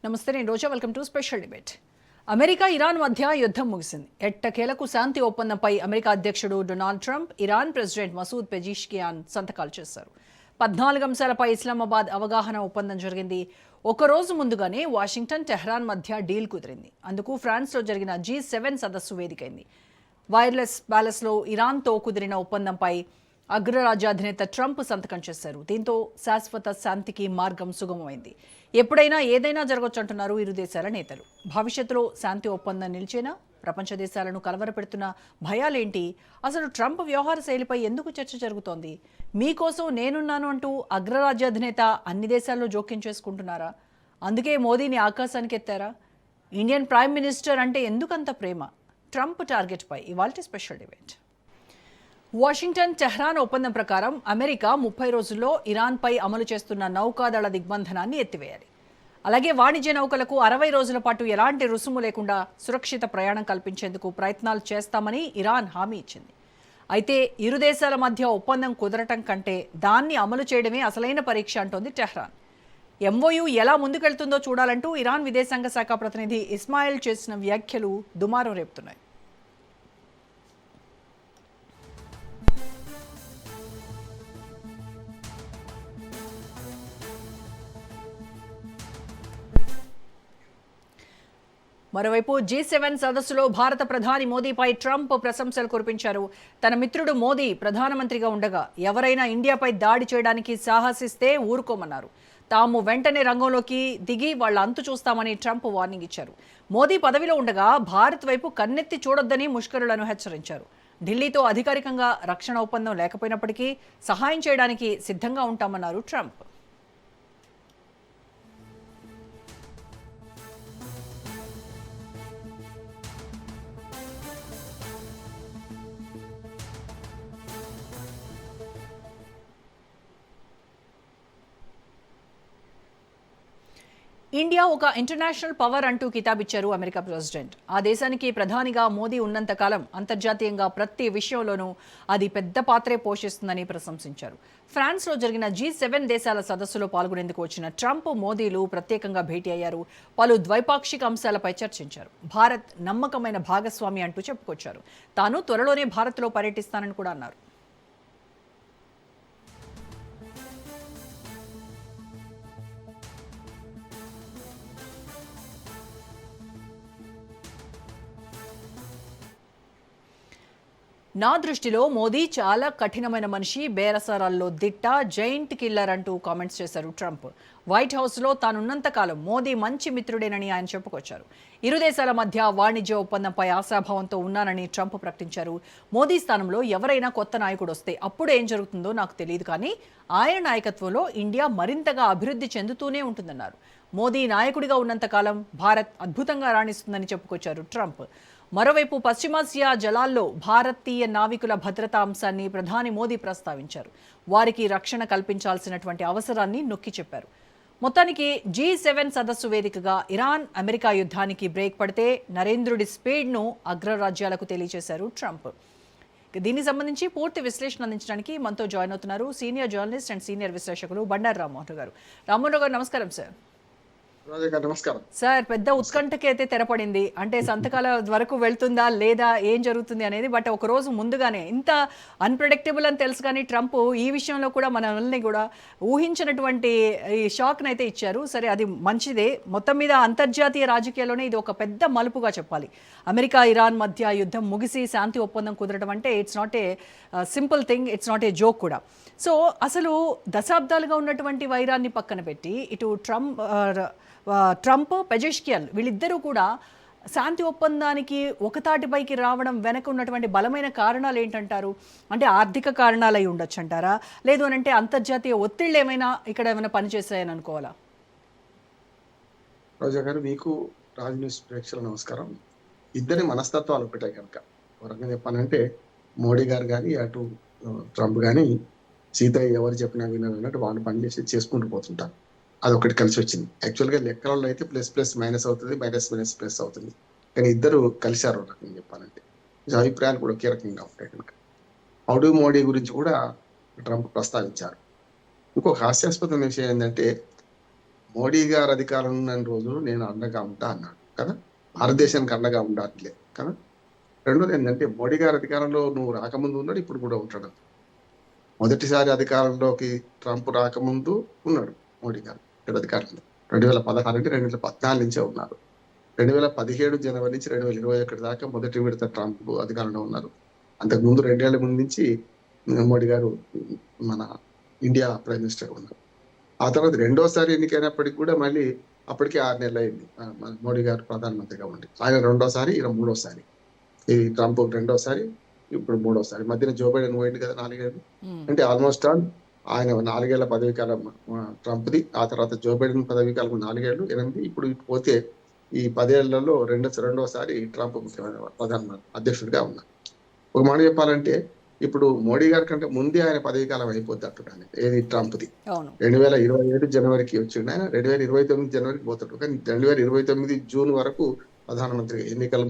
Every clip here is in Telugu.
నమస్తే, నేను Roja. Welcome to special debate. America Iran మధ్య యుద్ధం ముగిసింది. ఎట్టకేలకు శాంతి ఒప్పందంపై అమెరికా అధ్యక్షుడు Donald Trump, Iran president Masoud Pezeshkian సంతకాలు చేశారు. 14 అంశాలపై ఇస్లామాబాద్ అవగాహన ఒప్పందం జరిగింది. ఒకరోజు ముందుగానే వాషింగ్టన్, టెహ్రాన్ మధ్య డీల్ కుదిరింది. అందుకు ఫ్రాన్స్లో జరిగిన G7 సదస్సు వేదికైంది. వైర్లెస్ ప్యాలెస్లో ఇరాన్తో కుదిరిన ఒప్పందంపై అగ్రరాజ్యాధినేత ట్రంప్ సంతకం చేశారు. దీంతో శాశ్వత శాంతికి మార్గం సుగమమైంది. ఎప్పుడైనా ఏదైనా జరగొచ్చంటున్నారు ఇరు దేశాల నేతలు. భవిష్యత్తులో శాంతి ఒప్పందం నిలిచేనా? ప్రపంచ దేశాలను కలవరపెడుతున్న భయాలేంటి? అసలు ట్రంప్ వ్యవహార శైలిపై ఎందుకు చర్చ జరుగుతోంది? మీకోసం నేనున్నాను అంటూ అగ్రరాజ్యాధినేత అన్ని దేశాల్లో జోక్యం చేసుకుంటున్నారా? అందుకే మోదీని ఆకాశానికి ఎత్తారా? ఇండియన్ ప్రైమ్ మినిస్టర్ అంటే ఎందుకంత ప్రేమ? ట్రంప్ టార్గెట్పై ఇవాల్టి స్పెషల్ డిబేట్. వాషింగ్టన్, టెహ్రాన్ ఒప్పందం ప్రకారం అమెరికా 30 రోజుల్లో ఇరాన్పై అమలు చేస్తున్న నౌకాదళ దిగ్బంధనాన్ని ఎత్తివేయాలి. అలాగే వాణిజ్య నౌకలకు 60 రోజుల పాటు ఎలాంటి రుసుము లేకుండా సురక్షిత ప్రయాణం కల్పించేందుకు ప్రయత్నాలు చేస్తామని ఇరాన్ హామీ ఇచ్చింది. అయితే ఇరు దేశాల మధ్య ఒప్పందం కుదరటం కంటే దాన్ని అమలు చేయడమే అసలైన పరీక్ష అంటోంది టెహ్రాన్. ఎంఓయూ ఎలా ముందుకెళ్తుందో చూడాలంటూ ఇరాన్ విదేశాంగ శాఖ ప్రతినిధి ఇస్మాయిల్ చేసిన వ్యాఖ్యలు దుమారం రేపుతున్నాయి. మరోవైపు G7 సదస్సులో భారత ప్రధాని మోదీపై ట్రంప్ ప్రశంసలు కురిపించారు. తన మిత్రుడు మోదీ ప్రధానమంత్రిగా ఉండగా ఎవరైనా ఇండియాపై దాడి చేయడానికి సాహసిస్తే ఊరుకోమన్నారు. తాము వెంటనే రంగంలోకి దిగి వాళ్ళ అంతు చూస్తామని ట్రంప్ వార్నింగ్ ఇచ్చారు. మోదీ పదవిలో ఉండగా భారత్ వైపు కన్నెత్తి చూడొద్దని ముష్కరులను హెచ్చరించారు. ఢిల్లీతో అధికారికంగా రక్షణ ఒప్పందం లేకపోయినప్పటికీ సహాయం చేయడానికి సిద్ధంగా ఉంటామన్నారు ట్రంప్. ఇండియా ఒక ఇంటర్నేషనల్ పవర్ అంటూ కితాబిచ్చారు అమెరికా ప్రెసిడెంట్. ఆ దేశానికి ప్రధానిగా మోదీ ఉన్నంతకాలం అంతర్జాతీయంగా ప్రతి విషయంలోనూ అది పెద్ద పాత్రే పోషిస్తుందని ప్రశంసించారు. ఫ్రాన్స్లో జరిగిన G7 దేశాల సదస్సులో పాల్గొనేందుకు వచ్చిన ట్రంప్, మోదీలు ప్రత్యేకంగా భేటీ అయ్యారు. పలు ద్వైపాక్షిక అంశాలపై చర్చించారు. భారత్ నమ్మకమైన భాగస్వామి అంటూ చెప్పుకొచ్చారు. తాను త్వరలోనే భారత్లో పర్యటిస్తానని కూడా అన్నారు. నా దృష్టిలో మోదీ చాలా కఠినమైన మనిషి, బేరసారాల్లో దిట్ట, జైంట్ కిల్లర్ అంటూ కామెంట్స్ చేశారు ట్రంప్. వైట్ హౌస్లో తానున్నంతకాలం మోదీ మంచి మిత్రుడేనని ఆయన చెప్పుకొచ్చారు. ఇరు దేశాల మధ్య వాణిజ్య ఒప్పందంపై ఆశాభావంతో ఉన్నానని ట్రంప్ ప్రకటించారు. మోదీ స్థానంలో ఎవరైనా కొత్త నాయకుడు వస్తే అప్పుడు ఏం జరుగుతుందో నాకు తెలియదు, కానీ ఆయన నాయకత్వంలో ఇండియా మరింతగా అభివృద్ధి చెందుతూనే ఉంటుందన్నారు. మోదీ నాయకుడిగా ఉన్నంతకాలం భారత్ అద్భుతంగా రాణిస్తుందని చెప్పుకొచ్చారు ట్రంప్. మరోవైపు పశ్చిమాసియా జలాల్లో భారతీయ నావికుల భద్రతా అంశాన్ని ప్రధాని మోదీ ప్రస్తావించారు. వారికి రక్షణ కల్పించాల్సినటువంటి అవసరాన్ని నొక్కి చెప్పారు. మొత్తానికి G7 సదస్సు వేదికగా ఇరాన్, అమెరికా యుద్ధానికి బ్రేక్ పడితే నరేంద్రుడి స్పీడ్ను అగ్రరాజ్యాలకు తెలియజేశారు ట్రంప్. దీనికి సంబంధించి పూర్తి విశ్లేషణ అందించడానికి మనతో జాయిన్ అవుతున్నారు సీనియర్ జర్నలిస్ట్ అండ్ సీనియర్ విశ్లేషకులు బండారు రామ్మోహన్ గారు. రామ్మోహన్ గారు, నమస్కారం సార్. నమస్కారం సార్, పెద్ద ఉత్కంఠకి అయితే తెరపడింది. అంటే సంతకాల వరకు వెళ్తుందా లేదా, ఏం జరుగుతుంది అనేది. బట్ ఒక రోజు ముందుగానే ఇంత అన్ప్రెడిక్టబుల్ అని తెలుసు, కానీ ట్రంప్ ఈ విషయంలో కూడా మనల్ని కూడా ఊహించినటువంటి ఈ షాక్ని అయితే ఇచ్చారు. సరే, అది మంచిదే. మొత్తం మీద అంతర్జాతీయ రాజకీయాల్లోనే ఇది ఒక పెద్ద మలుపుగా చెప్పాలి. అమెరికా ఇరాన్ మధ్య యుద్ధం ముగిసి శాంతి ఒప్పందం కుదరడం అంటే it's not a simple thing, it's not a joke కూడా. సో అసలు దశాబ్దాలుగా ఉన్నటువంటి వైరాన్ని పక్కన పెట్టి ఇటు ట్రంప్, పెజెష్కియాన్ వీళ్ళిద్దరూ కూడా శాంతి ఒప్పందానికి ఒకతాటిపైకి రావడం వెనక ఉన్నటువంటి బలమైన కారణాలు ఏంటంటారు? అంటే ఆర్థిక కారణాలు అయి ఉండొచ్చు అంటారా, లేదు అని అంటే అంతర్జాతీయ ఒత్తిళ్ళు ఏమైనా ఇక్కడ ఏమైనా పనిచేస్తాయని అనుకోవాలా? రోజా గారు, మీకు రాజ్ న్యూస్ ప్రేక్షకుల నమస్కారం. ఇద్దరి మనస్తత్వాలు ఒకటే కనుక ఒక రకంగా చెప్పాలంటే మోడీ గారు కానీ అటు ట్రంప్ కానీ సీతయ్య ఎవరు చెప్పినా వినరు అన్నట్టు వాళ్ళు పనిచేసి చేసుకుంటూ పోతుంటారు. అదొకటి కలిసి వచ్చింది. యాక్చువల్గా లెక్కలలో అయితే ప్లస్ ప్లస్ మైనస్ అవుతుంది, మైనస్ మైనస్ ప్లస్ అవుతుంది. కానీ ఇద్దరు కలిశారు ఒక రకంగా చెప్పాలంటే. అభిప్రాయాలు కూడా ఒకే రకంగా ఉంటాయి కనుక. హౌడీ మోడీ గురించి కూడా ట్రంప్ ప్రస్తావించారు. ఇంకొక హాస్యాస్పదమైన విషయం ఏంటంటే మోడీ గారు అధికారంలో ఉన్న రోజులు నేను అండగా ఉంటా అన్నాడు కదా, భారతదేశానికి అండగా ఉండాలి కదా. రెండోది ఏంటంటే మోడీ గారు అధికారంలో నువ్వు రాకముందు ఉన్నాడు, ఇప్పుడు కూడా ఉంటాడు. మొదటిసారి అధికారంలోకి ట్రంప్ రాకముందు ఉన్నాడు మోడీ గారు ఇక్కడ అధికారంలో 2016 నుంచి 2014 నుంచే ఉన్నారు. 2017 జనవరి నుంచి 2021 దాకా మొదటి విడత ట్రంప్ అధికారంలో ఉన్నారు. అంతకుముందు 2 ఏళ్ల ముందు నుంచి మోడీ గారు మన ఇండియా ప్రైమ్ మినిస్టర్ ఉన్నారు. ఆ తర్వాత రెండోసారి ఎన్నికైనప్పటికీ కూడా మళ్ళీ అప్పటికే 6 నెలలు అయింది మన మోడీ గారు ప్రధానమంత్రిగా ఉండి. ఆయన రెండోసారి, ఈయన మూడోసారి. ఈ ట్రంప్ రెండోసారి, ఇప్పుడు మూడోసారి. మధ్యన జో బైడెన్ పోయింది కదా 4 ఏళ్ళు. అంటే ఆల్మోస్ట్ ఆల్ ఆయన 4 ఏళ్ల పదవి కాలం ట్రంప్ది, ఆ తర్వాత జో బైడెన్ పదవి కాలం 4 ఏళ్ళు, 8. ఇప్పుడు ఇటు పోతే ఈ 10 ఏళ్లలో రెండోసారి ట్రంప్ ప్రధాన అధ్యక్షుడిగా ఉన్నారు. ఒక మాట చెప్పాలంటే ఇప్పుడు మోడీ గారి కంటే ముందే ఆయన పదవి కాలం అయిపోద్ది అంటున్నాను. ఏది ట్రంప్ది 2027 జనవరికి వచ్చిండు ఆయన, 2029 జనవరికి పోతాడు. కానీ 2029 జూన్ వరకు ప్రధానమంత్రి ఎన్నికలు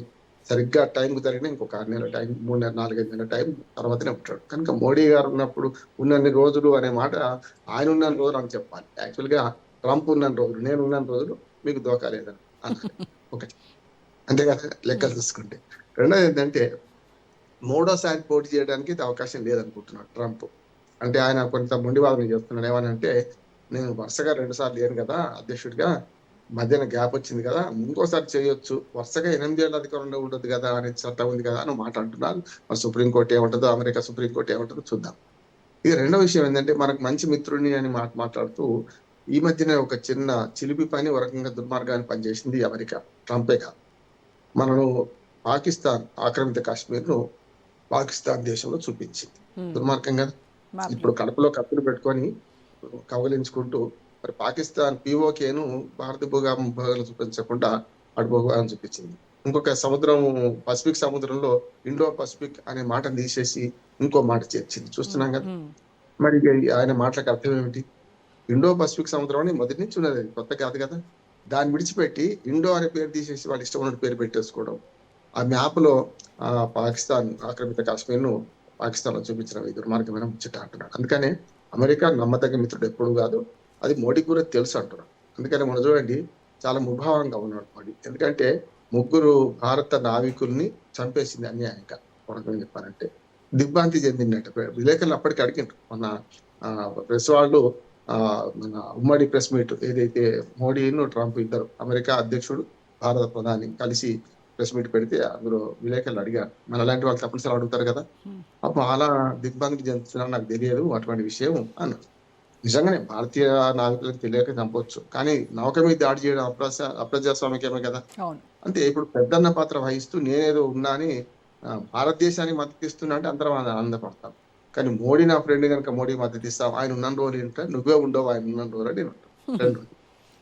సరిగ్గా టైంకు జరిగిన ఇంకొక 6 నెలల టైం, 3 నెలల 4-5 నెలల టైం తర్వాతనే ఉంటాడు. కనుక మోడీ గారు ఉన్నప్పుడు ఉన్నన్ని రోజులు అనే మాట ఆయన ఉన్న రోజులు అని చెప్పాలి. యాక్చువల్గా ట్రంప్ ఉన్న రోజులు, నేను ఉన్న రోజులు మీకు దోకా లేదని ఒకటి, అంతే కదా లెక్కలు చూసుకుంటే. రెండోది ఏంటంటే మూడోసారి పోటీ చేయడానికి అవకాశం లేదనుకుంటున్నాడు ట్రంప్. అంటే ఆయన కొంత మొండివాదం చేస్తున్నాడు. ఏమనంటే నేను వరుసగా 2 సార్లు లేను కదా అధ్యక్షుడిగా, మధ్యన గ్యాప్ వచ్చింది కదా, ఇంకోసారి చేయొచ్చు, వరుసగా 8 ఏళ్ళ అధికారంలో ఉండదు కదా అనే చట్టం ఉంది కదా అని మాట్లాడుతున్నారు. మరి సుప్రీంకోర్టు ఏమంటుందో, అమెరికా సుప్రీంకోర్టు ఏమంటుందో చూద్దాం. ఇక రెండో విషయం ఏంటంటే మనకు మంచి మిత్రుడిని అని మాట్లాడుతూ ఈ మధ్యన ఒక చిన్న చిలిపి పని, ఒక రకంగా దుర్మార్గాన్ని పనిచేసింది అమెరికా, ట్రంపే కాదు. మనను పాకిస్తాన్ ఆక్రమిత కాశ్మీర్ను పాకిస్తాన్ దేశంలో చూపించింది. దుర్మార్గం కదా. ఇప్పుడు కడుపులో కత్తులు పెట్టుకొని కవలించుకుంటూ మరి పాకిస్తాన్ పిఓకేను భారత భూభాగాలు చూపించకుండా అటు భూభాగం చూపించింది. ఇంకొక సముద్రం, పసిఫిక్ సముద్రంలో ఇండో పసిఫిక్ అనే మాటను తీసేసి ఇంకో మాట చేర్చింది. చూస్తున్నాం కదా. మరి ఆయన మాటలకు అర్థం ఏమిటి? ఇండో పసిఫిక్ సముద్రం అని మొదటి నుంచి ఉన్నది, కొత్త కాదు కదా. దాన్ని విడిచిపెట్టి ఇండో అనే పేరు తీసేసి వాళ్ళు ఇష్టం ఉన్న పేరు పెట్టేసుకోవడం, ఆ మ్యాప్ లో పాకిస్తాన్ ఆక్రమిత కాశ్మీర్ను పాకిస్తాన్ లో చూపించడం ఈ దుర్మార్గమైన ముచ్చట అంటున్నాడు. అందుకనే అమెరికా నమ్మదగ్గ మిత్రుడు ఎప్పుడు కాదు, అది మోడీకి కూడా తెలుసు అంటున్నాడు. అందుకని మనం చూడండి చాలా ముభావంగా ఉన్నాడు మోడీ. ఎందుకంటే 3 భారత నావికుల్ని చంపేసింది అన్యాయంగా. మనం చెప్పాలంటే దిగ్భ్రాంతి చెందినట్టు విలేకరులు అప్పటికి అడిగిండ్రు. మన ప్రెస్ వాళ్ళు మన ఉమ్మడి ప్రెస్ మీట్ ఏదైతే మోడీను ట్రంప్ ఇద్దరు, అమెరికా అధ్యక్షుడు భారత ప్రధాని కలిసి ప్రెస్ మీట్ పెడితే అందులో విలేకరులు అడిగారు, మన లాంటి వాళ్ళు తప్పనిసరి అడుగుతారు కదా, అప్పుడు అలా దిగ్భ్రాంతి చెందుతున్నారు నాకు తెలియదు అటువంటి విషయం అన్నారు. నిజంగానే భారతీయ నావికులకు తెలియక చంపొచ్చు, కానీ నౌక మీద దాడి చేయడం అప్రజాస్వామికమే కదా. అంటే ఇప్పుడు పెద్దన్న పాత్ర వహిస్తూ నేనేదో ఉన్నా అని భారతదేశానికి మద్దతు ఇస్తున్నా అంటే అందరం ఆనందపడతాం. కానీ మోడీ నా ఫ్రెండ్ కనుక మోడీ మద్దతు ఇస్తాం, ఆయన ఉన్న రోజులు ఏంటంటే నువ్వే ఉండవు, ఆయన ఉన్న రోజులు నేను ఉంటాను.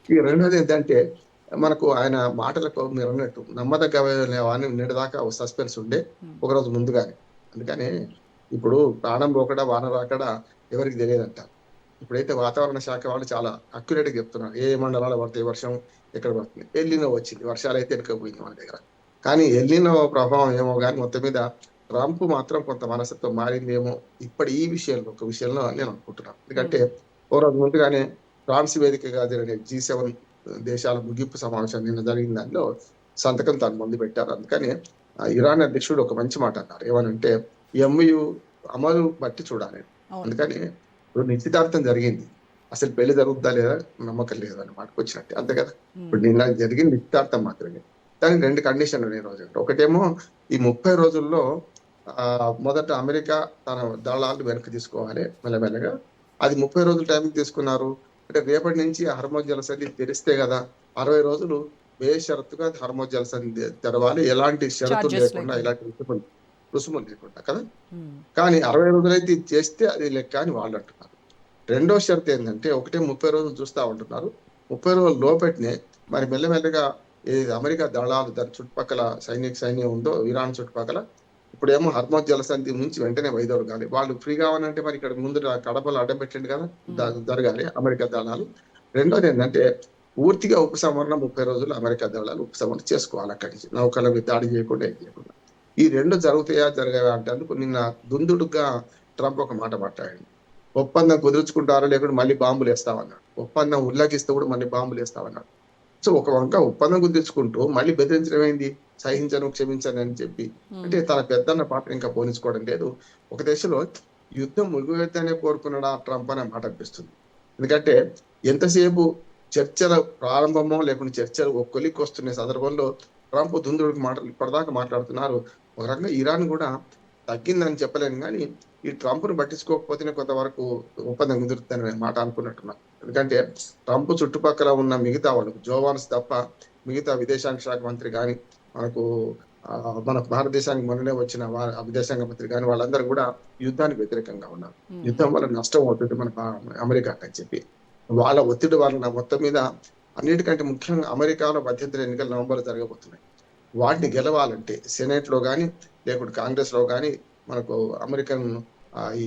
ఇక రెండోది ఏంటంటే మనకు ఆయన మాటలకు మీరు అన్నట్టు నమ్మదగ్గని నిన్నటిదాకా సస్పెన్స్ ఉండే ఒకరోజు ముందుగానే. అందుకని ఇప్పుడు ప్రాణం పోకడా వాన రాకడా ఎవరికి తెలియదంట. ఇప్పుడైతే వాతావరణ శాఖ వాళ్ళు చాలా అక్యురేట్ గా చెప్తున్నారు ఏ మండలాలు పడితే వర్షం ఎక్కడ పడుతుంది. ఎల్లినో వచ్చింది, వర్షాలు అయితే వెనుకపోయింది మన దగ్గర. కానీ ఎల్లినో ప్రభావం ఏమో కానీ మొత్తం మీద ట్రంప్ మాత్రం కొంత మనస్తత్వం మారిందేమో ఇప్పటి ఈ విషయంలో, ఒక విషయంలో నేను అనుకుంటున్నాను. ఎందుకంటే ఓ రోజు ముందుగానే ఫ్రాన్స్ వేదికగా జరిగిన G7 దేశాల ముగింపు సమావేశం నిన్న జరిగిన దానిలో సంతకం తాను ముందు పెట్టారు. అందుకని ఇరాన్ అధ్యక్షుడు ఒక మంచి మాట అన్నారు, ఏమనంటే MOU అమలు బట్టి చూడాలి. అందుకని ఇప్పుడు నిశ్చితార్థం జరిగింది, అసలు పెళ్లి జరుగుతుందా లేదా నమ్మకం లేదు అని మాటకు వచ్చినట్టే, అంతే కదా. ఇప్పుడు నిన్న జరిగింది నిశ్చితార్థం మాత్రమే. దానికి 2 కండిషన్లు నేను రోజు. ఒకటేమో ఈ 30 రోజుల్లో మొదట అమెరికా తన దళాలు వెనక్కి తీసుకోవాలి మెల్లమెల్లగా. అది 30 రోజులు టైం తీసుకున్నారు. అంటే రేపటి నుంచి హర్మోజ్ జలసంధి తెరిస్తే కదా 60 రోజులు బేషరతుగా హర్మోజ్ జలసంధి తెరవాలి, ఎలాంటి షరతులు లేకుండా, ఎలాంటి రుసుములు లేకుండా కదా. కానీ 60 రోజులైతే చేస్తే అది లెక్క అని వాళ్ళు అంటున్నారు. రెండో షరతు ఏంటంటే ఒకటే 30 రోజులు చూస్తా ఉంటున్నారు. 30 రోజులు లోపెట్టినే మరి మెల్లమెల్లగా అమెరికా దళాలు దాని చుట్టుపక్కల సైన్యం ఉందో ఇరాన్ చుట్టుపక్కల, ఇప్పుడేమో హర్మోజ్ జలసంధి నుంచి వెంటనే వైదొలగాలి. వాళ్ళు ఫ్రీ కావాలంటే మరి ఇక్కడ ముందు కడపలు అడ్డం పెట్టండి కదా, జరగాలి అమెరికా దళాలు. రెండోది ఏంటంటే పూర్తిగా ఉపసంహరణ 30 రోజులు అమెరికా దళాలు ఉపసంహరణ చేసుకోవాలి అక్కడి నుంచి, నౌకల మీద దాడి చేయకుండా ఏం చేయకుండా. ఈ 2 జరగాయా అంటే అందుకు నిన్న దుందుడుగా ట్రంప్ ఒక మాట మాట్లాడండి, ఒప్పందం కుదుర్చుకుంటారో లేకుండా మళ్ళీ బాంబులు వేస్తామన్నాడు. ఒప్పందం ఉల్లంఘిస్తే కూడా మళ్ళీ బాంబులు వేస్తామన్నాడు. సో ఒక వంక ఒప్పందం కుదుర్చుకుంటూ మళ్ళీ బెదిరించడం ఏంది? సహించను, క్షమించను అని చెప్పి. అంటే తన పెద్దన్న పాత్ర ఇంకా పోనించుకోవడం లేదు. ఒక దశలో యుద్ధం ముగియొద్దనే కోరుకున్నాడా ట్రంప్ అనే మాట అనిపిస్తుంది. ఎందుకంటే ఎంతసేపు చర్చల ప్రారంభమో లేకుంటే చర్చలు ఒక కొలిక్కి వస్తున్న సందర్భంలో ట్రంప్ దుందుడుకు మాటలు ఇప్పటిదాకా మాట్లాడుతున్నారు. ఒక రకంగా ఇరాన్ కూడా తగ్గిందని చెప్పలేను కానీ ఈ ట్రంప్ను పట్టించుకోకపోతేనే కొంతవరకు ఒప్పందం కుదురుతుందనే మాట అనుకున్నట్టున్నాను. ఎందుకంటే ట్రంప్ చుట్టుపక్కల ఉన్న మిగతా వాళ్ళు జోవాన్స్ తప్ప మిగతా విదేశాంగ శాఖ మంత్రి కానీ మనకు మన భారతదేశానికి మొన్ననే వచ్చిన విదేశాంగ మంత్రి కానీ వాళ్ళందరూ కూడా యుద్ధానికి వ్యతిరేకంగా ఉన్నారు. యుద్ధం వల్ల నష్టం అవుతుంది మన అమెరికాకి అని చెప్పి వాళ్ళ ఒత్తిడి వలన మొత్తం మీద అన్నిటికంటే ముఖ్యంగా అమెరికాలో మధ్యంతర ఎన్నికలు నవంబర్ జరగబోతున్నాయి. వాటిని గెలవాలంటే సెనేట్ లో కానీ లేకుంటే కాంగ్రెస్ లో కానీ మనకు అమెరికన్ ఈ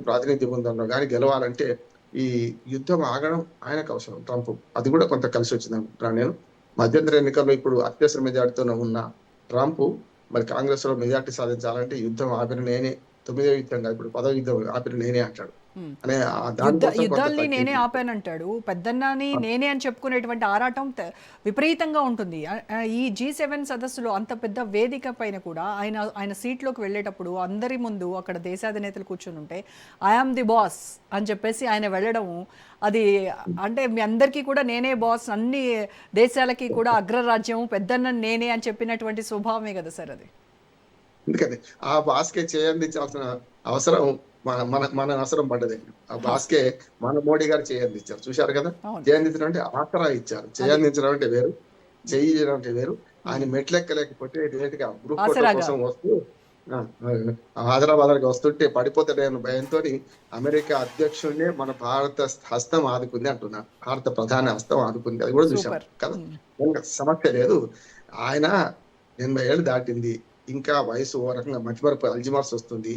ప్రాతినిధ్య బృందంలో కానీ గెలవాలంటే ఈ యుద్ధం ఆగడం ఆయనకు అవసరం ట్రంప్. అది కూడా కొంత కలిసి వచ్చింది అనుకుంటున్నాను నేను. మధ్యంతర ఎన్నికల్లో ఇప్పుడు అత్యవసర మెజార్టీతో ఉన్న ట్రంప్ మరి కాంగ్రెస్ లో మెజార్టీ సాధించాలంటే యుద్ధం ఆపిన నేనే, 9వ యుద్ధం కాదు ఇప్పుడు 10వ యుద్ధం ఆపిన నేనే అంటాడు. అనే యుద్ధాల్ని నేనే ఆపానంటాడు. పెద్దన్నాని నేనే అని చెప్పుకునేటువంటి ఆరాటం విపరీతంగా ఉంటుంది. ఈ G7 సదస్సులో అంత పెద్ద వేదిక పైన కూడా ఆయన సీట్లోకి వెళ్ళేటప్పుడు అందరి ముందు అక్కడ దేశాధినేతలు కూర్చొని ఉంటే ఐఆమ్ ది బాస్ అని చెప్పేసి ఆయన వెళ్ళడము, అది అంటే మీ అందరికీ కూడా నేనే బాస్, అన్ని దేశాలకి కూడా అగ్రరాజ్యం పెద్దన్న నేనే అని చెప్పినటువంటి స్వభావమే కదా సార్ అది. ఎందుకంటే ఆ బాస్కే చేయందించాల్సిన అవసరం మన అవసరం పడ్డది. ఆ బాస్కే మన మోడీ గారు చేయందించారు. చూశారు కదా, చేయందించడం అంటే ఆసరా ఇచ్చారు. చేయందించడం అంటే వేరు, చేయడం అంటే వేరు. ఆయన మెట్లెక్కలేకపోతే డైరెక్ట్ గా గ్రూప్ ఫోటో కోసం వస్తూ హైదరాబాద్ వస్తుంటే పడిపోతాడని భయంతో అమెరికా అధ్యక్షుడినే మన భారత హస్తం ఆదుకుంది అంటున్నారు. భారత ప్రధాని హస్తం ఆదుకుంది. అది కూడా చూసాం కదా. సమస్య లేదు. ఆయన 80 ఏళ్ళు దాటింది, ఇంకా వయసు ఓ రకంగా మతిమరుపు అల్జిమర్స్ వస్తుంది,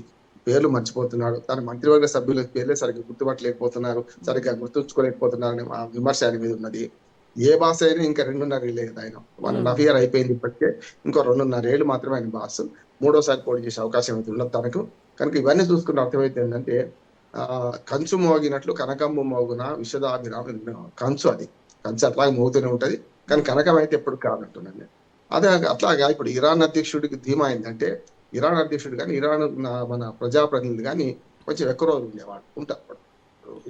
పేర్లు మర్చిపోతున్నాడు, తన మంత్రివర్గ సభ్యుల పేర్లే సరిగ్గా గుర్తుపట్టలేకపోతున్నారు, సరిగ్గా గుర్తుంచుకోలేకపోతున్నారు అనే విమర్శ ఆయన మీద ఉన్నది. ఏ బాస్ అయినా ఇంకా 2.5 ఏళ్ళు లేదు ఆయన 1.5 year అయిపోయింది. ఇప్పటికే ఇంకో 2.5 ఏళ్ళు మాత్రమే ఆయన బాస్. 3వసారి పోటీ చేసే అవకాశం అయితే ఉన్నది తనకు. కనుక ఇవన్నీ చూసుకున్న అర్థమైతే ఏంటంటే కంచు మోగినట్లు కనకమ్మ మోగున విషదాభిరామ కంచు, అది కంచు అట్లాగే మోగుతూనే ఉంటది కానీ కనకం అయితే ఎప్పుడు కాదంటున్నాను. అదే అట్లాగా ఇప్పుడు ఇరాన్ అధ్యక్షుడికి ధీమా అయిందంటే ఇరాన్ అధ్యక్షుడు కానీ ఇరాన్ మన ప్రజాప్రతినిధి కానీ కొంచెం ఎక్కువ రోజులు ఉండేవాడు ఉంటారు.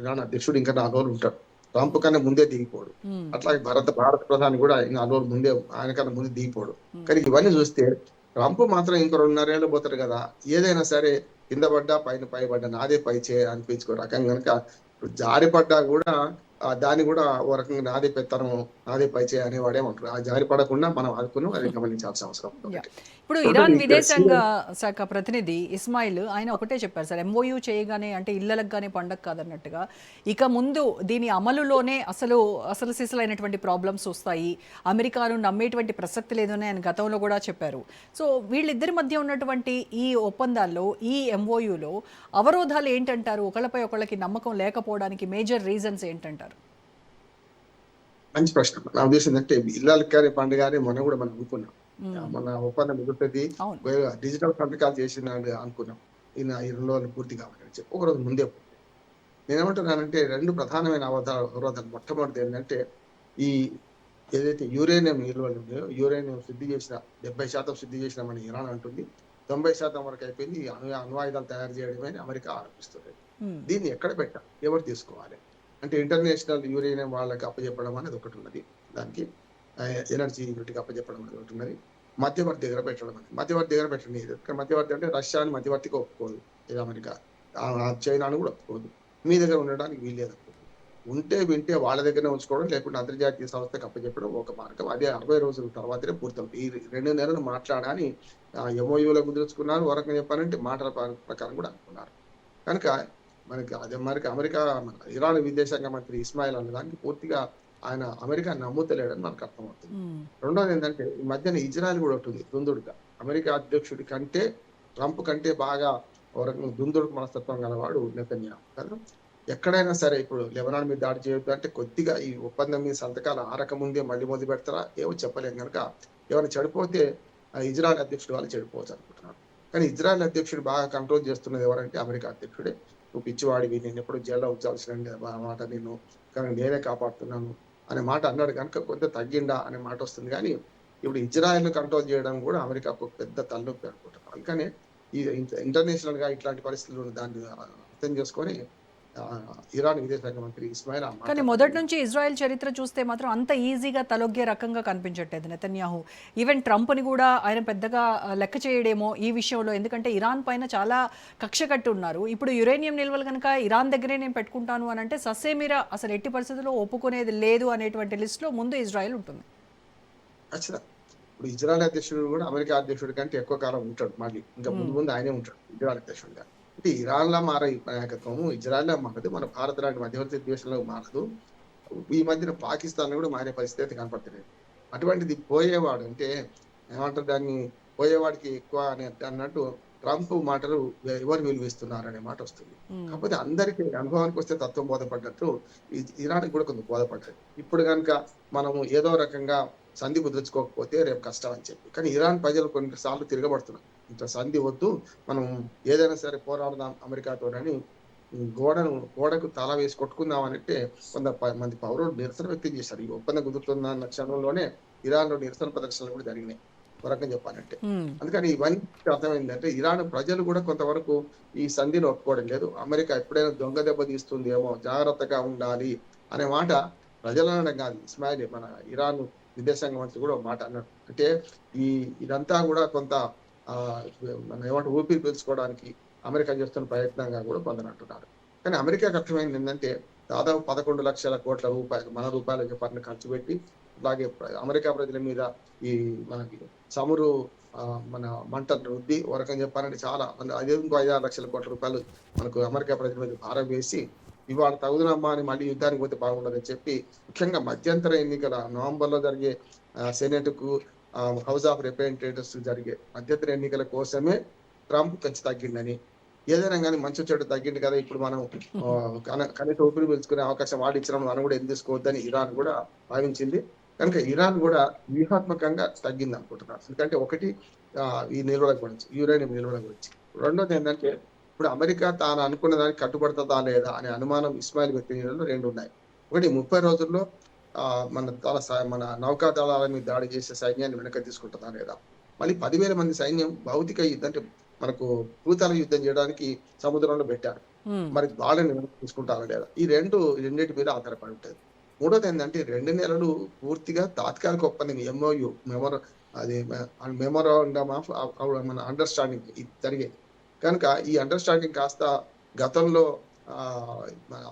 ఇరాన్ అధ్యక్షుడు ఇంకా 4 రోజులు ఉంటాడు. ట్రంప్ కన్నా ముందే దిగిపోడు. అట్లాగే భారత ప్రధాని కూడా 4 రోజులు ముందే ఆయన కన్నా ముందే దిగిపోడు. కానీ ఇవన్నీ చూస్తే ట్రంప్ మాత్రం ఇంకో 2.5 ఏళ్ళు పోతారు కదా. ఏదైనా సరే కింద పడ్డా పై పడ్డా నాదే పై అనిపించుకో రకంగా కనుక జారిపడ్డా కూడా దాన్ని కూడా ఓ రకంగా నాదే పెత్తనం నాదే పై అనేవాడేమంటారు. ఆ జారి పడకుండా మనం ఆదుకుని అది గమనించాల్సిన అవసరం. ఇప్పుడు ఇరాన్ విదేశాంగ శాఖ ప్రతినిధి ఇస్మాయిల్ ఆయన ఒకటే చెప్పారు సార్, MOU చేయగానే అంటే ఇళ్లకు కానీ పండగ కాదన్నట్టుగా ఇక ముందు దీని అమలులోనే అసలు సిసలైనటువంటి ప్రాబ్లమ్స్ వస్తాయి, అమెరికాను నమ్మేటువంటి ప్రసక్తి లేదని ఆయన గతంలో కూడా చెప్పారు. సో వీళ్ళిద్దరి మధ్య ఉన్నటువంటి ఈ ఒప్పందాల్లో ఈ MOUలో అవరోధాలు ఏంటంటారు? ఒకళ్ళపై ఒకళ్ళకి నమ్మకం లేకపోవడానికి మేజర్ రీజన్స్ ఏంటంటారు? మంచి ప్రశ్న. నా ఉద్దేశం ఏంటంటే ఇళ్ళకి కానీ పండుగ కానీ మొన్న కూడా మనం అనుకున్నాం, మన ఒప్పందం ముగుతుంది డిజిటల్ సంతకాలు చేసినాడు అనుకున్నాం. ఈయన 2 రోజులు పూర్తి కావాలని చెప్పి ఒకరోజు ముందే. నేనేమంటున్నానంటే 2 ప్రధానమైన అవరోధాలు. మొట్టమొదటి ఏంటంటే ఈ ఏదైతే యురేనియం నిల్వలు ఉన్నాయో యురేనియం శుద్ధి చేసిన 70% శుద్ధి చేసిన మన ఇరాన్ అంటుంది, 90% వరకు అయిపోయింది. అణ్వాయుధాలు తయారు చేయడమే అమెరికా ఆరోపిస్తుంది. దీన్ని ఎక్కడ పెట్టాలి, ఎవరు తీసుకోవాలి అంటే ఇంటర్నేషనల్ యురేనియం వాళ్ళకి అప్పచెప్పడం అనేది ఒకటి ఉన్నది, దానికి ఎనర్జీ యూనిట్కి అప్పచెప్పడం అనేది ఒకటి ఉన్నది, మధ్యవర్తి దగ్గర పెట్టడం అనేది. మధ్యవర్తి దగ్గర పెట్టండి. మధ్యవర్తి అంటే రష్యాని మధ్యవర్తికి ఒప్పుకోదు, ఇది అమెరికా, చైనాను కూడా ఒప్పుకోదు, మీ దగ్గర ఉండడానికి వీల్లేదు. ఉంటే వింటే వాళ్ళ దగ్గరనే ఉంచుకోవడం, లేకుంటే అంతర్జాతీయ సంస్థకి అప్పచెప్పడం ఒక మార్గం. అదే 60 రోజుల తర్వాతనే పూర్తవుతుంది. ఈ 2 నెలలు మాట్లాడాలని MOUలో కుదుర్చుకున్నారు. ఒక రకంగా చెప్పాలంటే మాటల ప్రకారం కూడా అనుకున్నారు. కనుక మనకి అమెరికా ఇరాన్ విదేశాంగ మంత్రి ఇస్మాయిల్ అనే దానికి పూర్తిగా ఆయన అమెరికా నమ్ముతలేడని మనకు అర్థమవుతుంది. రెండోది ఏంటంటే ఈ మధ్యన ఇజ్రాయెల్ కూడా ఉంటుంది దుందుడుగా. అమెరికా అధ్యక్షుడి కంటే ట్రంప్ కంటే బాగా దుందుడుకు మనస్తత్వం గలవాడు నెతన్యాహు కదా. ఎక్కడైనా సరే ఇప్పుడు లెబనాన్ మీద దాడి చేయొద్దు అంటే కొద్దిగా ఈ ఒప్పందం మీద సంతకాలు ఆరకముందే మళ్ళీ మొదలు పెడతారా ఏమో చెప్పలేము. కనుక ఎవరైనా చెడిపోతే ఇజ్రాయెల్ అధ్యక్షుడు వాళ్ళు చెడిపోవచ్చు అనుకుంటున్నారు. కానీ ఇజ్రాయెల్ అధ్యక్షుడు బాగా కంట్రోల్ చేస్తున్నది ఎవరంటే అమెరికా అధ్యక్షుడే. నువ్వు పిచ్చివాడివి, నేను ఎప్పుడు జైల్లో ఉంచాల్సిన మాట, నిన్ను కానీ నేనే కాపాడుతున్నాను అనే మాట అన్నాడు కనుక కొంత తగ్గిండా అనే మాట వస్తుంది. కానీ ఇప్పుడు ఇజ్రాయెల్‌ని కంట్రోల్ చేయడం కూడా అమెరికాకు ఒక పెద్ద తలనొప్పి అనుకుంటున్నాను. అందుకనే ఈ ఇంటర్నేషనల్‌గా ఇట్లాంటి పరిస్థితులు దాన్ని అర్థం చేసుకొని ఇరాన్ విదేశాంగ మంత్రి ఇస్మాయిల్ ఆ మాట కానీ మొదటి నుంచి ఇజ్రాయెల్ చరిత్ర చూస్తే మాత్రం అంత ఈజీగా తలొగ్గే రకంగా కనిపించట్లేదు నెతన్యాహు. ఈవెన్ ట్రంప్ని కూడా ఆయన పెద్దగా లెక్క చేయడేమో ఈ విషయంలో. ఎందుకంటే ఇరాన్ పైన చాలా కక్ష కట్టి ఉన్నారు. ఇప్పుడు యురేనియం నిల్వలు కనుక ఇరాన్ దగ్గరే నేను పెట్టుకుంటాను అని అంటే ససేమిరా అసలు ఎట్టి పరిస్థితుల్లో ఒప్పుకునేది లేదు అనేటువంటి లిస్టులో ముందు ఇజ్రాయెల్ ఉంటుంది. ఖచ్చితంగా. ఇప్పుడు ఇజ్రాయెల్ అధ్యక్షుడు కూడా అమెరికా అధ్యక్షుడి కంటే ఎక్కువ కాలం ఉంటాడు. మళ్ళీ ఇంకా ముందు ముందు ఆయనే ఉంటాడు ఇజ్రాయెల్ అధ్యక్షుడిగా. అంటే ఇరాన్‌లా మారే ఈ నాయకత్వము ఇజ్రాయెల్‌లా మారదు. మన భారత్ లాంటి మధ్యవర్తి దేశంలో మారదు. ఈ మధ్యన పాకిస్తాన్‌లో కూడా మారే పరిస్థితి అయితే కనపడతలేదు. అటువంటిది పోయేవాడు అంటే ఏమంటారు దాన్ని, పోయేవాడికి ఎక్కువ అని అన్నట్టు ట్రంప్ మాటలు ఎవరు విలువిస్తున్నారు అనే మాట వస్తుంది. కాకపోతే అందరికీ అనుభవానికి వస్తే తత్వం బోధపడ్డట్టు ఇరాన్‌కి కూడా కొంత బోధపడ్డది. ఇప్పుడు గనుక మనము ఏదో రకంగా సంధి కుదుర్చుకోకపోతే రేపు కష్టం అని చెప్పి. కానీ ఇరాన్ ప్రజలు కొన్నిసార్లు తిరగబడుతున్నారు. ఇంత సంధి వద్దు, మనం ఏదైనా సరే పోరాడదాం అమెరికాతోనని గోడకు తల వేసి కొట్టుకుందాం అనంటే కొంతమంది పౌరులు నిరసన వ్యక్తం చేశారు. ఈ ఒప్పందం కుదురుతుందన్న క్షణంలోనే ఇరాన్‌లో నిరసన ప్రదర్శనలు కూడా జరిగినాయి ఒక రకంగా చెప్పాలంటే. అందుకని ఇవన్నీ అర్థమైందంటే ఇరాన్ ప్రజలు కూడా కొంతవరకు ఈ సంధిని ఒప్పుకోవడం లేదు. అమెరికా ఎప్పుడైనా దొంగ దెబ్బ తీస్తుందేమో, జాగ్రత్తగా ఉండాలి అనే మాట ప్రజలనడం కాదు, ఇస్మాయిల్ మన ఇరాన్ విదేశాంగ మంత్రి కూడా ఒక మాట అన్నాడు. అంటే ఇదంతా కూడా కొంత మనం ఏమంటే ఊపిరి పీల్చుకోవడానికి అమెరికా చేస్తున్న ప్రయత్నంగా కూడా కొందరంటున్నారు. కానీ అమెరికాకి అర్థమైంది ఏంటంటే దాదాపు 11 లక్షల కోట్ల రూపాయలు మన రూపాయల చెప్పాలని ఖర్చు పెట్టి, అలాగే అమెరికా ప్రజల మీద ఈ మనకి చమురు మన మంటలు రుద్ది ఒక రకంగా చెప్పాలంటే చాలా అదే ఇంకో 5-6 లక్షల కోట్ల రూపాయలు మనకు అమెరికా ప్రజల మీద భారం వేసి ఇవాళ తగుదనమ్మా అని మళ్ళీ యుద్ధానికి పోతే బాగుండదని చెప్పి, ముఖ్యంగా మధ్యంతర ఎన్నికల నవంబర్లో జరిగే సెనెట్కు హౌస్ ఆఫ్ రిప్రజెంటేటివ్స్ జరిగే మధ్యంతర ఎన్నికల కోసమే ట్రంప్ ఖర్చు తగ్గిందని, ఏదైనా కానీ మంచి చెడు తగ్గింది కదా ఇప్పుడు మనం కనీస ఊపిరి పీల్చుకునే అవకాశం వాడు ఇచ్చినాం మనం కూడా ఎందుకు తీసుకోవద్దని ఇరాన్ కూడా భావించింది. కనుక ఇరాన్ కూడా వ్యూహాత్మకంగా తగ్గింది అనుకుంటున్నారు. ఎందుకంటే ఒకటి ఈ నిల్వల గురించి, యురేనియం నిల్వల గురించి. రెండోది ఏంటంటే ఇప్పుడు అమెరికా తాను అనుకున్న దానికి కట్టుబడుతుందా లేదా అనే అనుమానం ఇస్మాయిల్ వ్యక్తి రెండు ఉన్నాయి. ఒకటి 30 రోజుల్లో మన నౌకా దళాల మీద దాడి చేసే సైన్యాన్ని వెనక తీసుకుంటుందా లేదా, మళ్ళీ 10,000 మంది సైన్యం భౌతిక యుద్ధం అంటే మనకు భూతల యుద్ధం చేయడానికి సముద్రంలో పెట్టారు, మరి వాళ్ళని వెనక తీసుకుంటారా లేదా, ఈ రెండింటి మీద ఆధారపడి ఉంటుంది. మూడోది ఏంటంటే 2 నెలలు పూర్తిగా తాత్కాలిక ఒప్పందం MOU మెమోరాండమ్ ఆఫ్ మన అండర్స్టాండింగ్ ఇది జరిగేది. కనుక ఈ అండర్స్టాండింగ్ కాస్త గతంలో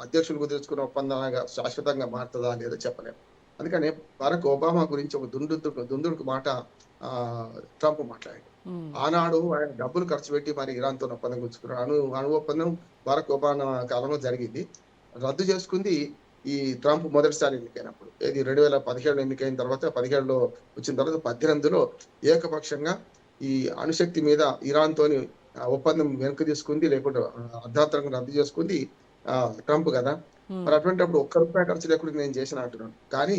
అధ్యక్షులు కుదుర్చుకున్న ఒప్పందంగా శాశ్వతంగా మారుతుందా లేదా చెప్పలేము. అందుకనే బరాక్ ఒబామా గురించి ఒక దుందుడుకు మాట ట్రంప్ మాట్లాడాడు. ఆనాడు ఆయన డబ్బులు ఖర్చు పెట్టి మరి ఇరాన్తో ఒప్పందం కుదుర్చుకున్నాడు. అణు ఒప్పందం బరాక్ ఒబామా కాలంలో జరిగింది. రద్దు చేసుకుంది ఈ ట్రంప్ మొదటిసారి ఎన్నికైనప్పుడు. ఇది 2017 ఎన్నికైన తర్వాత 17లో వచ్చిన తర్వాత 18లో ఏకపక్షంగా ఈ అణుశక్తి మీద ఇరాన్ తోని ఒప్పందం వెనక్కి తీసుకుంది, లేకుంటే అర్ధాంతరంగా రద్దు చేసుకుంది ట్రంప్ కదా. మరి అటువంటిప్పుడు ₹1 ఖర్చు లేకుండా నేను చేసిన అంటున్నాను. కానీ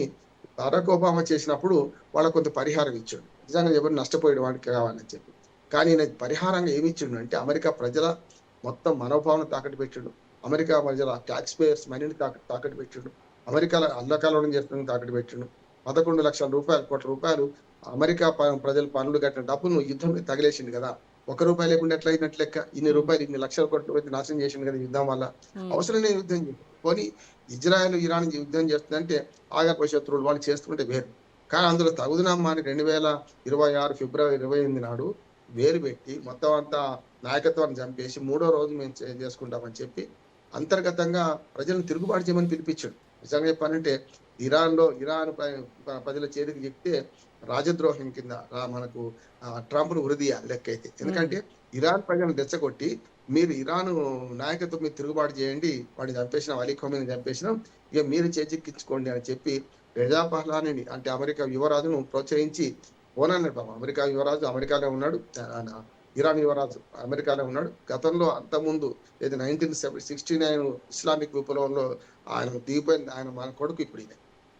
బరాక్ ఒబామా చేసినప్పుడు వాళ్ళకు కొంత పరిహారం ఇచ్చాడు. నిజంగా ఎవరు నష్టపోయే వాడికి కావాలని చెప్పి. కానీ నేను పరిహారంగా ఏమి ఇచ్చిండు అంటే అమెరికా ప్రజల మొత్తం మనోభావన తాకట్టు పెట్టిండు, అమెరికా ప్రజల ట్యాక్స్ పేయర్స్ మనీని తాకట్టు పెట్టిండు, అమెరికాలో అల్లకాలం చేస్తున్న తాకట్టు పెట్టిండు. 11 లక్షల కోట్ల రూపాయలు అమెరికా ప్రజలు పనులు కట్టిన డబ్బును యుద్ధం తగిలేసింది కదా. ₹1 లేకుండా ఎట్లా అయినట్లు లెక్క, ఇన్ని లక్షల కోట్ల నాశనం చేసింది కదా యుద్ధం వల్ల. అవసరం లేని యుద్ధం పోనీ ఇజ్రాయెల్ ఇరాన్ యుద్ధం చేస్తుందంటే ఆగప శత్రువులు వాళ్ళు చేస్తుంటే వేరు. కానీ అందులో తగుదనమ్మా అని 2026 ఫిబ్రవరి 28 నాడు వేలు పెట్టి మొత్తం అంతా నాయకత్వాన్ని చంపేసి 3వ రోజు మేము చేసుకుంటామని చెప్పి అంతర్గతంగా ప్రజలను తిరుగుబాటు చేయమని పిలిపించాడు. నిజంగా చెప్పాలంటే ఇరాన్ ప్రజల చేతికి చెప్తే రాజద్రోహం కింద మనకు ట్రంప్ను ఉరిదీయాలి లెక్క అయితే. ఎందుకంటే ఇరాన్ ప్రజలను రెచ్చగొట్టి మీరు ఇరాన్ నాయకత్వం మీద తిరుగుబాటు చేయండి, వాడిని చంపేసినాం, అలీ ఖమేనీని చంపేసినాం, ఇక మీరు చేజిక్కించుకోండి అని చెప్పి రెజా పహ్లానీని అంటే అమెరికా యువరాజును ప్రోత్సహించి పోనన్నాడు. అమెరికా యువరాజు అమెరికాలో ఉన్నాడు, ఇరాన్ యువరాజు అమెరికాలో ఉన్నాడు. గతంలో అంతకుముందు 1969 ఇస్లామిక్ విప్లవంలో ఆయన దిగిపోయింది ఆయన మన కొడుకు. ఇప్పుడు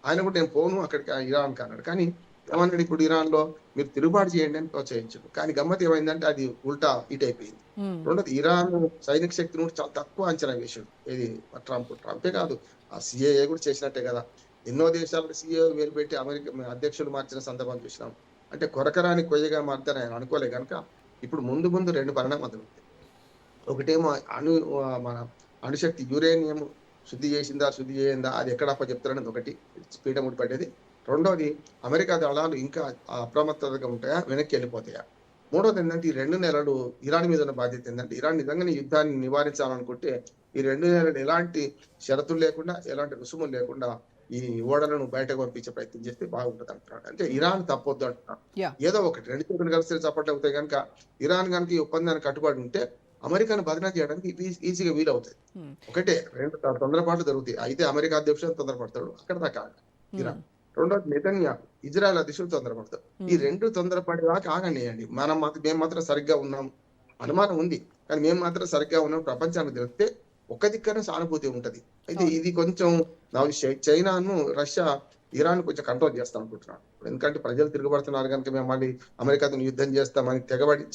ఆయన కూడా నేను పోను అక్కడికి ఇరాన్కి అన్నాడు. కానీ ఏమన్నాడు ఇప్పుడు ఇరాన్ లో మీరు తిరుగుబాటు చేయండి అని ప్రోత్సహించాడు. కానీ గమ్మత్ ఏమైందంటే అది ఉల్టా ఇటు అయిపోయింది. ఉమ్, రెండోది ఇరాన్ సైనిక శక్తిని కూడా చాలా తక్కువ అంచనా వేసాడు. ఇది ట్రంపే కాదు, ఆ సిఏఏ కూడా చేసినట్టే కదా. ఎన్నో దేశాలకు సిఏ వేలు పెట్టి అమెరికా అధ్యక్షులు మార్చిన సందర్భం చూసినాం. అంటే కొరకరాని కొయ్యగా మారుతారని ఆయన అనుకోలే కనుక ఇప్పుడు ముందు ముందు రెండు పరిణామాలు ఉంటాయి. ఒకటేమో మన అణుశక్తి యురేనియం శుద్ధి చేసిందా శుద్ధి చేయిందా అది ఎక్కడ చెప్తారనేది ఒకటి పీఠ ముడిపడ్డది. రెండోది అమెరికా దళాలు ఇంకా అప్రమత్తతగా ఉంటాయా, వెనక్కి వెళ్ళిపోతాయా. మూడోది ఏంటంటే ఈ 2 నెలలు ఇరాన్ మీద ఉన్న బాధ్యత ఏంటంటే ఇరాన్ నిజంగానే యుద్ధాన్ని నివారించాలనుకుంటే ఈ 2 నెలలు ఎలాంటి షరతులు లేకుండా, ఎలాంటి రుసుములు లేకుండా ఈ ఓడలను బయటకు పంపించే ప్రయత్నం చేస్తే బాగుంటుంది అంటున్నాడు. అంటే ఇరాన్ తప్పొద్దు అంటున్నాడు. యా ఏదో ఒకటి 2 చేతులు కలిసి చప్పట్లు అవుతాయి కనుక ఇరాన్ కనుక ఈ ఒప్పందానికి కట్టుబడి ఉంటే అమెరికాను బదనాం చేయడానికి ఈజీగా వీలవుతుంది. ఉమ్, ఒకటే 2 తొందరపాట్లు జరుగుతాయి. అయితే అమెరికా అధ్యక్షుడు తొందరపడతాడు, అక్కడ దాకా ఇరాన్. రెండోది నెతన్యాహు ఇజ్రాయెల్ అధ్యక్షుడు తొందరపడతాడు. ఈ 2 తొందరపడేదాకా ఆగండి. మేము మాత్రం సరిగ్గా ఉన్నాం, అనుమానం ఉంది కానీ మేము మాత్రం సరిగ్గా ఉన్నాం ప్రపంచానికి తెలిస్తే ఒక్క దిక్కన సానుభూతి ఉంటది. అయితే ఇది కొంచెం చైనాను రష్యా ఇరాన్ కొంచెం కంట్రోల్ చేస్తాం అనుకుంటున్నాను. ఎందుకంటే ప్రజలు తిరగబడుతున్నారు కనుక మేము మళ్ళీ అమెరికాతో యుద్ధం చేస్తామని తెగబడి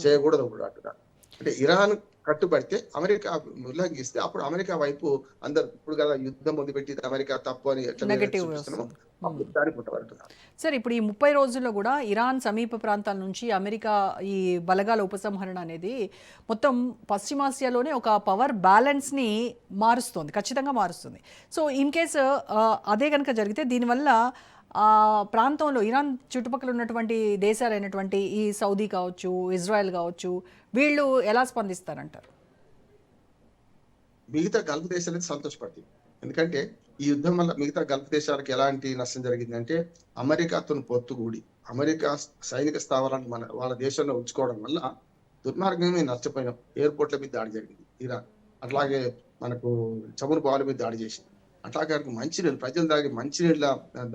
చేయకూడదు కూడా అంటున్నారు. అంటే ఇరాన్ కట్టుబడితే అమెరికా ఉల్లంఘిస్తే అప్పుడు అమెరికా వైపు అందరు ఇప్పుడు కదా యుద్ధం మొదలుపెట్టి అమెరికా తప్పు అని ఎట్లా నెగటివ్ చూపిస్తున్నామో అప్పుడు దారిపోతారు. సార్ ఇప్పుడు ఈ 30 రోజుల్లో కూడా ఇరాన్ సమీప ప్రాంతాల నుంచి అమెరికా ఈ బలగాల ఉపసంహరణ అనేది మొత్తం పశ్చిమాసియాలోనే ఒక పవర్ బ్యాలెన్స్ని మారుస్తుంది, ఖచ్చితంగా మారుస్తుంది. సో ఇన్ కేస్ అదే కనుక జరిగితే దీనివల్ల ఆ ప్రాంతంలో ఇరాన్ చుట్టుపక్కల ఉన్నటువంటి దేశాలైనటువంటి ఈ సౌదీ కావచ్చు, ఇజ్రాయెల్ కావచ్చు, వీళ్ళు ఎలా స్పందిస్తారంటారు? మిగతా గల్ఫ్ దేశాలకి సంతోషపడుతుంది. ఎందుకంటే ఈ యుద్ధం వల్ల మిగతా గల్ఫ్ దేశాలకు ఎలాంటి నష్టం జరిగిందంటే అమెరికాతో పొత్తుగూడి అమెరికా సైనిక స్థావరాన్ని వాళ్ళ దేశంలో ఉంచుకోవడం వల్ల దుర్మార్గమే నష్టపోయినాం. ఎయిర్పోర్ట్ల మీద దాడి జరిగింది ఇరాన్, అట్లాగే మనకు చమురు బావుల మీద దాడి చేసింది, అట్లాగే మంచినీళ్ళు ప్రజలు తాగే మంచినీళ్ళ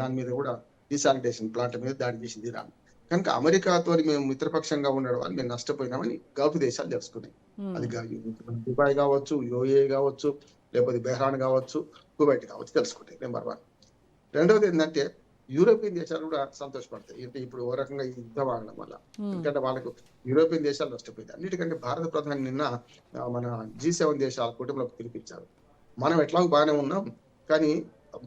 దాని మీద కూడా డిసానిటేషన్ ప్లాంట్ మీద దాడి చేసింది ఇరాన్. కనుక అమెరికాతో మేము మిత్రపక్షంగా ఉండడం వల్ల మేము నష్టపోయినామని గల్ఫ్ దేశాలు తెలుసుకున్నాయి. అది దుబాయ్ కావచ్చు, యుఏఈ కావచ్చు, లేకపోతే బెహ్రాన్ కావచ్చు, కువైట్ కావచ్చు తెలుసుకుంటాయి. నెంబర్ 1. రెండవది ఏంటంటే యూరోపియన్ దేశాలు కూడా సంతోషపడతాయి. అంటే ఇప్పుడు ఓ రకంగా ఈ యుద్ధం ఆగడం వల్ల, ఎందుకంటే వాళ్ళకు యూరోపియన్ దేశాలు నష్టపోయింది. అన్నిటికంటే భారత ప్రధాని నిన్న మన G7 దేశాల కుటుంబంలోకి పిలిపించారు. మనం ఎట్లా బాగానే ఉన్నాం కానీ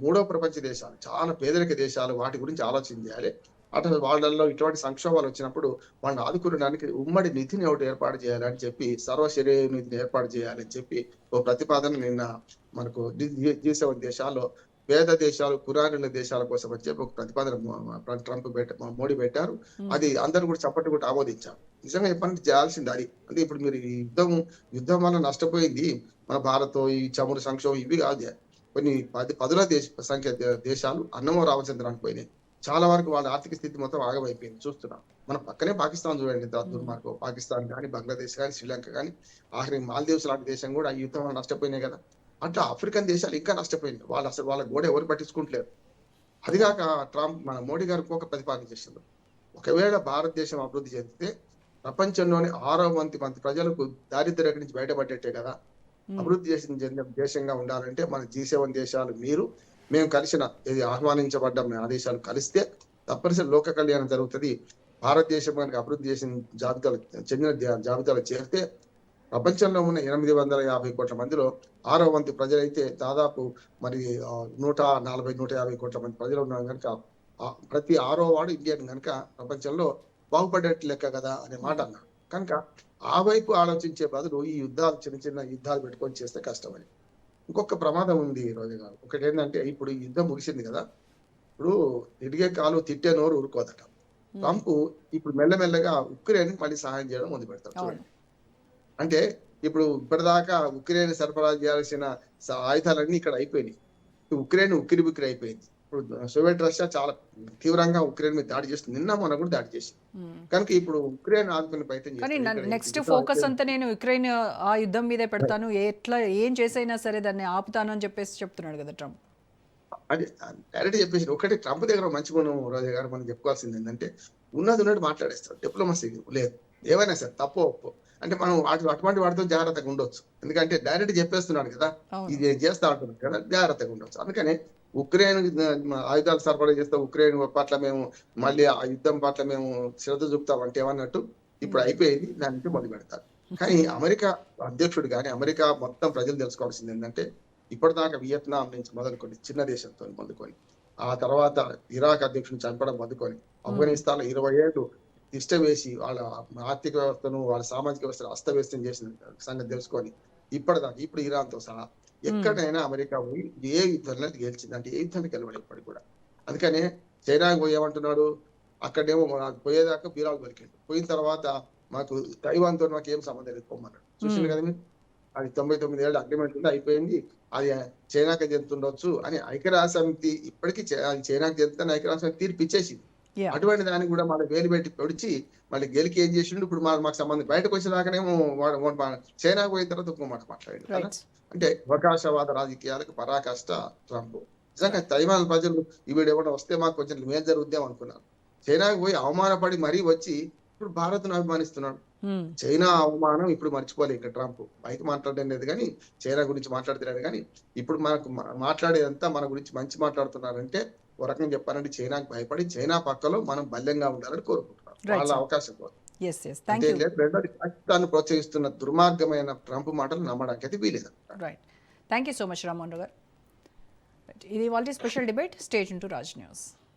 మూడో ప్రపంచ దేశాలు, చాలా పేదరిక దేశాలు, వాటి గురించి ఆలోచన చేయాలి. అటు వాళ్ళల్లో ఇటువంటి సంక్షోభాలు వచ్చినప్పుడు వాళ్ళని ఆదుకోవడానికి ఉమ్మడి నిధిని ఒకటి ఏర్పాటు చేయాలని చెప్పి, సర్వశరీర నిధిని ఏర్పాటు చేయాలని చెప్పి ఓ ప్రతిపాదన నిన్న మనకు G7 దేశాల్లో పేద దేశాలు, కురానుల దేశాల కోసం అని చెప్పి ఒక ప్రతిపాదన మోడీ పెట్టారు. అది అందరూ కూడా చప్పట్లు కూడా ఆమోదించారు. నిజంగా చెప్పాలంటే చేయాల్సింది అది. అంటే ఇప్పుడు మీరు ఈ యుద్ధం వల్ల నష్టపోయింది మన భారత్, ఈ చమురు సంక్షోభం ఇవి కాదు. కొన్ని పదుల సంఖ్య దేశాలు అన్నమో రామచంద్రానికి పోయినాయి. చాలా వరకు వాళ్ళ ఆర్థిక స్థితి మొత్తం ఆగమైపోయింది చూస్తున్నాం. మన పక్కనే పాకిస్తాన్ చూడండి, దుర్మార్గం. పాకిస్తాన్ కానీ, బంగ్లాదేశ్ కానీ, శ్రీలంక కానీ, ఆఖరి మాల్దీవ్స్ లాంటి దేశం కూడా ఈ యుద్ధం వల్ల నష్టపోయినాయి కదా. అట్లా ఆఫ్రికన్ దేశాలు ఇంకా నష్టపోయినాయి. వాళ్ళు అసలు వాళ్ళ గోడ ఎవరు పట్టించుకుంటలేరు. అదిగాక మన మోడీ గారు ఒక ప్రతిపాదన చేసింది. ఒకవేళ భారతదేశం అభివృద్ధి చెందితే ప్రపంచంలోని 6వ వంతు మంది ప్రజలకు దారిద్ర్యం నుంచి బయటపడ్డట్టే కదా. అభివృద్ధి చెందిన దేశంగా ఉండాలంటే మన G7 దేశాలు మేము కలిసిన ఆహ్వానించబడ్డ ఆ దేశాలు కలిస్తే తప్పనిసరి లోక కళ్యాణం జరుగుతుంది. భారతదేశం కనుక అభివృద్ధి చెందిన జాబితాలో చేరితే ప్రపంచంలో ఉన్న 850 కోట్ల మందిలో 6వ వంతు ప్రజలైతే దాదాపు మరి 140-150 కోట్ల మంది ప్రజలు ఉన్నారు కనుక ప్రతి 6వ వాడు ఇండియన్ కనుక ప్రపంచంలో బాగుపడేట్టు లెక్క కదా అనే మాట అన్నాడు. కనుక ఆ వైపు ఆలోచించే బదులు ఈ చిన్న చిన్న యుద్ధాలు పెట్టుకొని చేస్తే కష్టమని. ఇంకొక ప్రమాదం ఉంది రోజు గారు. ఒకటి ఏంటంటే ఇప్పుడు ఈ యుద్ధం ముగిసింది కదా, ఇప్పుడు తిరిగే కాలు తిట్టే నోరు ఊరుకోదట. ట్రంప్ ఇప్పుడు మెల్లమెల్లగా ఉక్రెయిన్ మళ్ళీ సహాయం చేయడం మొదలు పెడతారు చూడండి. అంటే ఇప్పుడు ఇప్పటిదాకా ఉక్రెయిన్ సరఫరా చేయాల్సిన ఆయుధాలన్నీ ఇక్కడ అయిపోయినాయి. ఉక్రెయిన్ ఉక్కిరి బిక్కిరి అయిపోయింది. ఇప్పుడు సోవియట్ రష్యా చాలా తీవ్రంగా ఉక్రెయిన్ మీద దాడి చేస్తుంది. నిన్న మొన్న కూడా దాడి చేసింది. కనుక ఇప్పుడు ఉక్రెయిన్ ఆదుకునే ప్రయత్నం చేస్తుంది. నెక్స్ట్ ఫోకస్ అంతా నేను ఉక్రెయిన్ ఆ యుద్ధం మీదే పెడతాను, ఏం చేసైనా సరే దాన్ని ఆపుతాను అని చెప్పేసి చెప్తున్నాడు కదా ట్రంప్. అది డైరెక్ట్ చెప్పేసి ఒకటి ట్రంప్ దగ్గర మంచి గుణం రోజా గారు మనం చెప్పుకోవాల్సింది ఏంటంటే ఉన్నట్టు మాట్లాడేస్తారు. డిప్లొమసీ లేదు, ఏమైనా సరే తప్పు ఒప్పు అంటే మనం అటువంటి వాటితో జాగ్రత్తగా ఉండొచ్చు. ఎందుకంటే డైరెక్ట్ చెప్పేస్తున్నాడు కదా, ఇది చేస్తా అంటున్నాడు కదా, జాగ్రత్తగా ఉండొచ్చు. అందుకని ఉక్రెయిన్ ఆయుధాలు సరఫరా చేస్తే ఉక్రెయిన్ పట్ల మేము మళ్ళీ ఆ యుద్ధం పట్ల మేము శ్రద్ధ చూపుతాం అంటే ఏమన్నట్టు ఇప్పుడు అయిపోయింది, దాని నుంచి మొదలు పెడతారు. కానీ అమెరికా అధ్యక్షుడు కానీ అమెరికా మొత్తం ప్రజలు తెలుసుకోవాల్సింది ఏంటంటే ఇప్పటిదాకా వియత్నాం నుంచి మొదలుకొని చిన్న దేశంతో మొదలుకొని ఆ తర్వాత ఇరాక్ అధ్యక్షుడిని చంపడం మొదలుకొని ఆఫ్ఘనిస్తాన్ లో 20 ఏళ్ళు తిష్ట వేసి వాళ్ళ ఆర్థిక వ్యవస్థను వాళ్ళ సామాజిక వ్యవస్థను అస్తవ్యస్తం చేసిన సంగతి తెలుసుకొని ఇప్పటిదాకా ఇప్పుడు ఇరాన్తో సహా ఎక్కడైనా అమెరికా పోయి ఏ యుద్ధంలో గెలిచింది అంటే ఏ యుద్ధాన్ని గెలవలేదు ఇప్పటికి కూడా. అందుకనే చైనాకి పోయి ఏమంటున్నాడు, అక్కడేమో పోయేదాకా బీరాలు దొరికింది, పోయిన తర్వాత మాకు తైవాన్ తో మాకు ఏం సంబంధం లేదు పొమ్మన్నాడు. చూసింది కదా మీరు, అది 99 ఏళ్ళ అగ్రిమెంట్ ఉంది, అయిపోయింది, అది చైనాకి చెందుతుండొచ్చు అని ఐక్యరాజ్య సమితి ఇప్పటికీ అది చైనాకి చెందుతుందని ఐక్యరాజ్య సమితి తీర్పు ఇచ్చేసింది. అటువంటి దానికి కూడా మళ్ళీ వేలు పెట్టి పొడిచి మళ్ళీ గెలికి ఏం చేసిండు, ఇప్పుడు మాకు సంబంధం బయటకు వచ్చేదాకానేమో చైనాకు పోయిన తర్వాత ఇంకో మాట మాట్లాడాడు కదా. అంటే అవకాశవాద రాజకీయాలకు పరాకాష్ట ట్రంప్. నిజంగా తైవాన్ ప్రజలు ఈవిడ ఎవడో వస్తే మాకు కొంచెం మేలు జరుగుద్దాం అనుకున్నారు. చైనాకు పోయి అవమానపడి మరీ వచ్చి ఇప్పుడు భారత్ను అభిమానిస్తున్నాడు. చైనా అవమానం ఇప్పుడు మర్చిపోలేదు ఇంకా ట్రంప్. బయట మాట్లాడడం లేదు కానీ చైనా గురించి మాట్లాడుతున్నాడు కానీ ఇప్పుడు మనకు మాట్లాడేదంతా మన గురించి మంచి మాట్లాడుతున్నారంటే ఒక రకంగా చెప్పాలంటే చైనాకు భయపడి చైనా పక్కలో మనం బల్యంగా ఉండాలని కోరుకుంటున్నాం. వాళ్ళ అవకాశం కోసం పాకిస్తాన్ ప్రోత్సహిస్తున్న దుర్మార్గమైన ట్రంప్ మాటలు నమ్మడానికి అయితే వీలేదు. Right, thank you so much Rammohan Rao గారు. ఇది వాళ్ళ special debate. Stay tuned to Raj news.